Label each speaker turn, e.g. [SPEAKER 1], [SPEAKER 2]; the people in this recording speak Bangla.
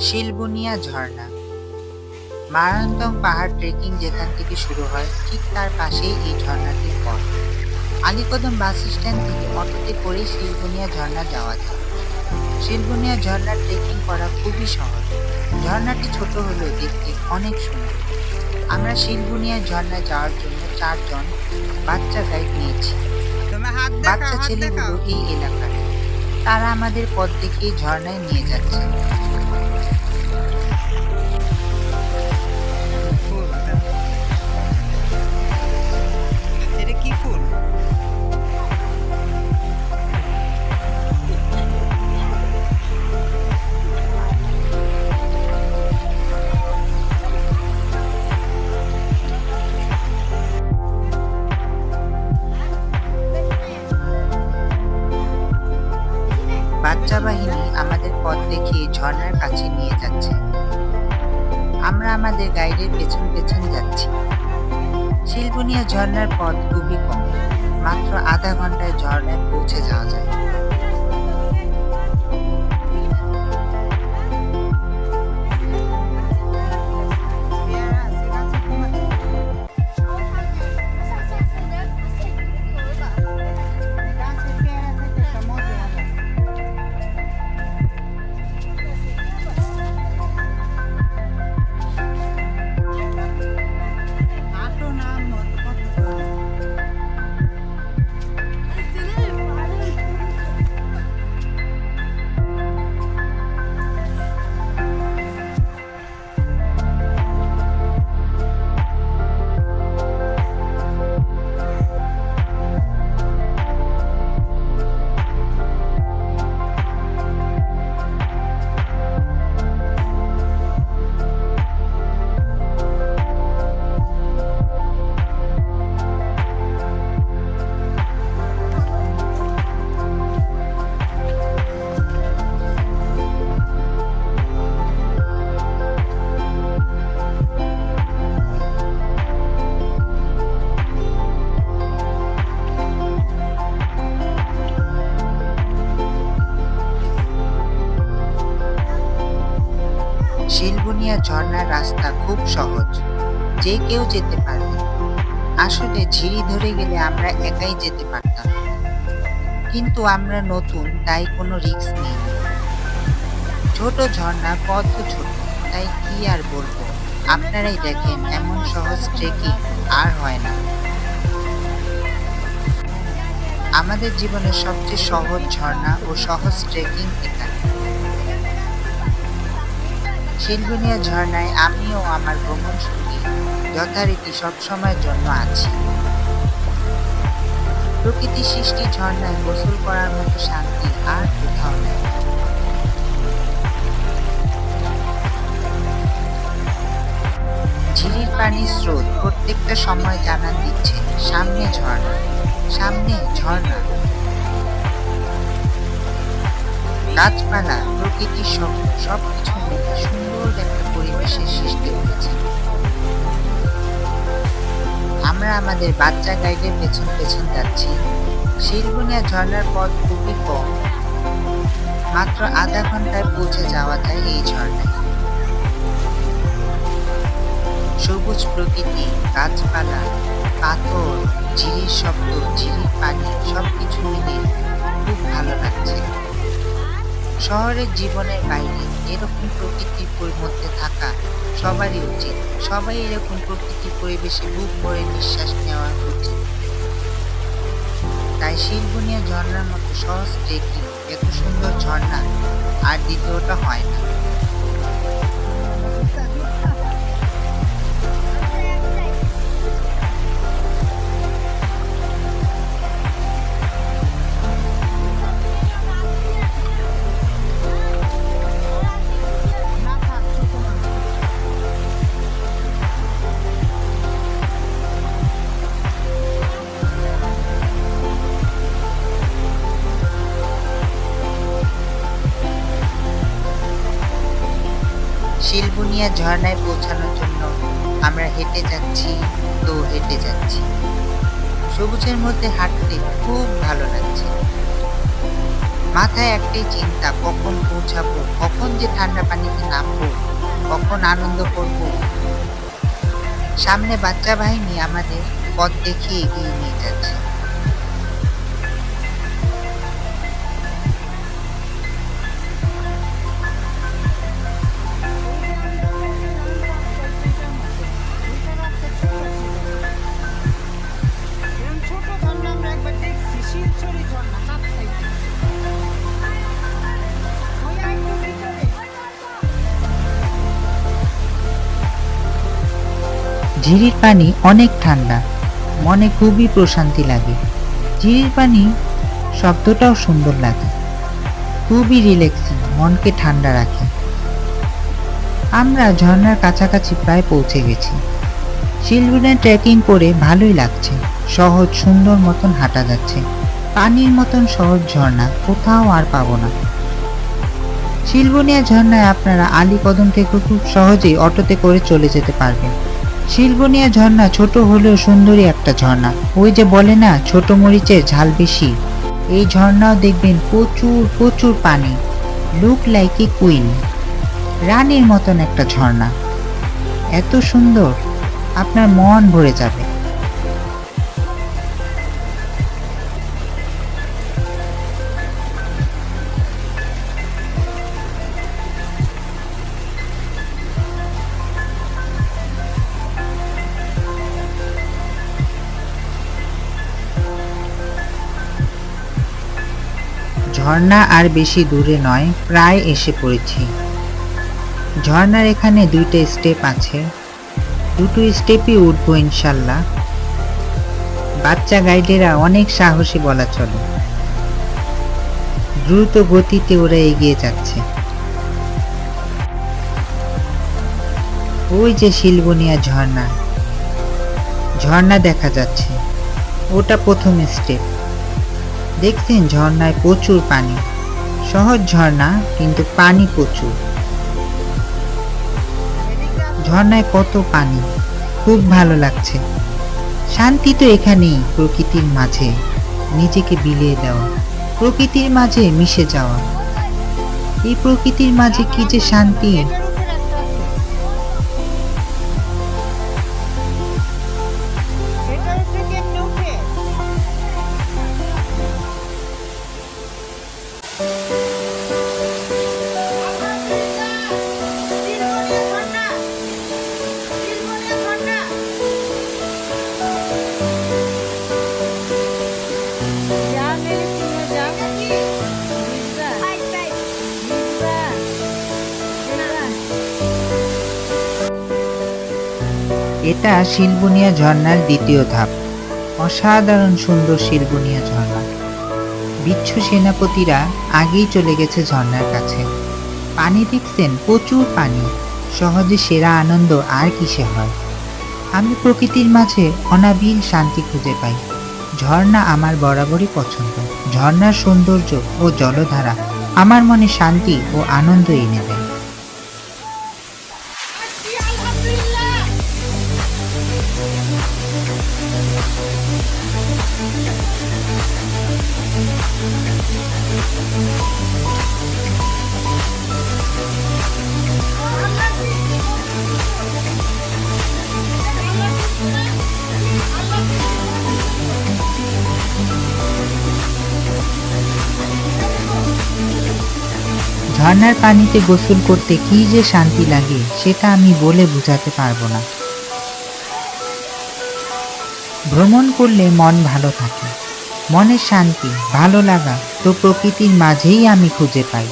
[SPEAKER 1] শিলবনিয়া ঝর্ণা। মারান্তং পাহাড় ট্রেকিং যেখান থেকে শুরু হয় ঠিক তার পাশেই এই ঝর্ণাটির পথ। আলীকদম বাস স্ট্যান্ড থেকে অটোতে করে শিলবনিয়া ঝর্ণা যাওয়া যায়। শিলবনিয়া ঝর্ণার ট্রেকিং করা খুবই সহজ। ঝর্ণাটি ছোট হলেও দেখতে অনেক সুন্দর। আমরা শিলবনিয়া ঝর্ণা যাওয়ার জন্য 4 জন বাচ্চা গাইড নিয়েছি। বাচ্চা ছেলেগুলো এই এলাকার, তারা আমাদের পথ দেখিয়ে ঝর্ণায় নিয়ে যাচ্ছে।
[SPEAKER 2] এটা কি ফুল?
[SPEAKER 1] বাচ্চা বাহিনী আমাদের পথ দেখিয়ে ঝর্ণার কাছে নিয়ে যাচ্ছে। আমরা আমাদের গাইডের পেছন পেছন যাচ্ছি। শিলবনিয়া ঝর্ণার পথ খুবই কম, মাত্র আধা ঘন্টায় ঝর্ণায় পৌঁছে যাওয়া যায়। শিলবনিয়া ঝর্ণার রাস্তা খুব সহজ, যে কেউ যেতে পারবে। আসলে ঝিরি ধরে গেলে আমরা একাই যেতে পারতাম, কিন্তু আমরা নতুন তাই কোনো রিস্ক নিইনি। ছোট ঝর্ণা, পথ ছোট, তাই কি আর বলবো। আপনারাই দেখেন, এমন সহজ ট্রেকিং আর হয় না। আমাদের জীবনের সবচেয়ে সহজ ঝর্ণা ও সহজ ট্রেকিং এটা। শিলবনিয়া ঝর্ণায় আমিও আমার ভ্রমণ সঙ্গী যথারীতি সবসময়ের জন্য আছি। প্রকৃতি সৃষ্টি ঝর্ণায় গোসল করার মতো শান্তি আর কোথাও নেই। ঝিরির পানির স্রোত প্রত্যেকটা সময় জানান দিচ্ছে সামনে ঝর্ণা, সামনে ঝর্ণা। গাছপালা, প্রকৃতির শব্দ সবকিছু মিলে সুন্দর একটা পরিবেশের সৃষ্টি হয়েছে। আমরা আমাদের বাচ্চা গাইডের পেছন পেছন যাচ্ছি। শিলবনিয়া ঝর্ণার পথ খুবই কম, মাত্র আধা ঘন্টায় পৌঁছে যাওয়া যায় এই ঝর্ণায়। সবুজ প্রকৃতি, গাছপালা, পাথর, ঝিরির শব্দ, ঝিরির পানি সবকিছু মিলে খুব ভালো লাগছে। শহরের জীবনের বাইরে এরকম প্রকৃতির মধ্যে থাকা সবারই উচিত। সবাই এরকম প্রকৃতির পরিবেশে বুক ভরে নিঃশ্বাস নেওয়া উচিত। তাই শিলবনিয়া ঝর্ণার মতো সহজ ট্রেকিং, এত সুন্দর ঝর্ণা আর দ্বিতীয়টা হয় না। শিলবনিয়া ঝর্ণায় পৌঁছানোর জন্য আমরা হেঁটে যাচ্ছি তো হেঁটে যাচ্ছি। সবুজের মধ্যে হাঁটতে খুব ভালো লাগছে। মাথায় একটাই চিন্তা, কখন পৌঁছাবো, কখন যে ঠান্ডা পানিতে নামবো, কখন আনন্দ করব। সামনে বাচ্চা বাহিনী আমাদের পথ দেখিয়ে এগিয়ে নিয়ে যাচ্ছে।
[SPEAKER 2] ছোট ঝর্ণা আমরা একবার দেখছি, শিলচরি ঝর্ণা কাপ্তাইতে। ওই একটু ভিতরে
[SPEAKER 1] ঝিরির পানি অনেক ঠান্ডা, মনে খুবই প্রশান্তি লাগে। ঝিরির পানি শব্দটাও সুন্দর লাগে, খুবই রিল্যাক্সিং, মনকে ঠান্ডা রাখে। আমরা ঝর্ণার কাছাকাছি প্রায় পৌঁছে গেছি। শিলবনে ট্রেকিং করে ভালোই লাগছে, সহজ সুন্দর মতন হাঁটা যাচ্ছে। পানির মতন সহজ ঝর্ণা কোথাও আর পাবো না। শিলবনিয়া ঝর্ণায় আপনারা আলীকদম থেকে খুব সহজেই অটোতে করে চলে যেতে পারবেন। শিলবনিয়া ঝর্ণা ছোট হলেও সুন্দরী একটা ঝর্ণা। ওই যে বলে না, ছোট মরিচের ঝাল বেশি। এই ঝর্ণাও দেখবেন প্রচুর প্রচুর পানি, লুক লাইক এ কুইন, রানীর মতন একটা ঝর্ণা। এত সুন্দর, আপনার মন ভরে যাবে। ঝর্ণা আর বেশি দূরে নয়, প্রায় এসে পড়েছি। ঝর্ণার এখানে দুইটা স্টেপ আছে, দুটো স্টেপই উঠবো ইনশাল্লাহ। বাচ্চা গাইডেরা অনেক সাহসী বলা চলে। দ্রুত গতিতে ওরা এগিয়ে যাচ্ছে। ওই যে শিলবনিয়া ঝর্ণা, ঝর্ণা দেখা যাচ্ছে, ওটা প্রথম স্টেপ। দেখছেন ঝর্ণায় প্রচুর পানি, সহজ ঝর্ণা কিন্তু পানি প্রচুর। ঝর্ণায় কত পানি, খুব ভালো লাগছে। শান্তি তো এখানেই, প্রকৃতির মাঝে নিজেকে বিলিয়ে দেওয়া, প্রকৃতির মাঝে মিশে যাওয়া। এই প্রকৃতির মাঝে কি যে শান্তি।
[SPEAKER 2] এটার উপর একটা আছে, এটার উপরে কেমনে উঠে? যা মেরে চিনে যা। ভিজবা? ভিজবা? ভিজবা?
[SPEAKER 1] এটা শিলবনিয়া ঝর্ণার দ্বিতীয় ধাপ। অসাধারণ সুন্দর শিলবনিয়া ঝর্ণা। বিচ্ছু সেনাপতিরা আগেই চলে গেছে ঝর্ণার কাছে। পানি দেখছেন, প্রচুর পানি। সহজে সেরা আনন্দ আর কিসে হয়। আমি প্রকৃতির মাঝে অনাবিল শান্তি খুঁজে পাই। ঝর্ণা আমার বরাবরই পছন্দ। ঝর্ণার সৌন্দর্য ও জলধারা আমার মনে শান্তি ও আনন্দ এনে দেয়। ঝর্ণার পানিতে গোসল করতে কি যে শান্তি লাগে, সেটা আমি বলে বোঝাতে পারবো না। ভ্রমণ করলে মন ভালো থাকে, মনের শান্তি ভালো লাগা তো প্রকৃতির মাঝেই আমি খুঁজে পাই।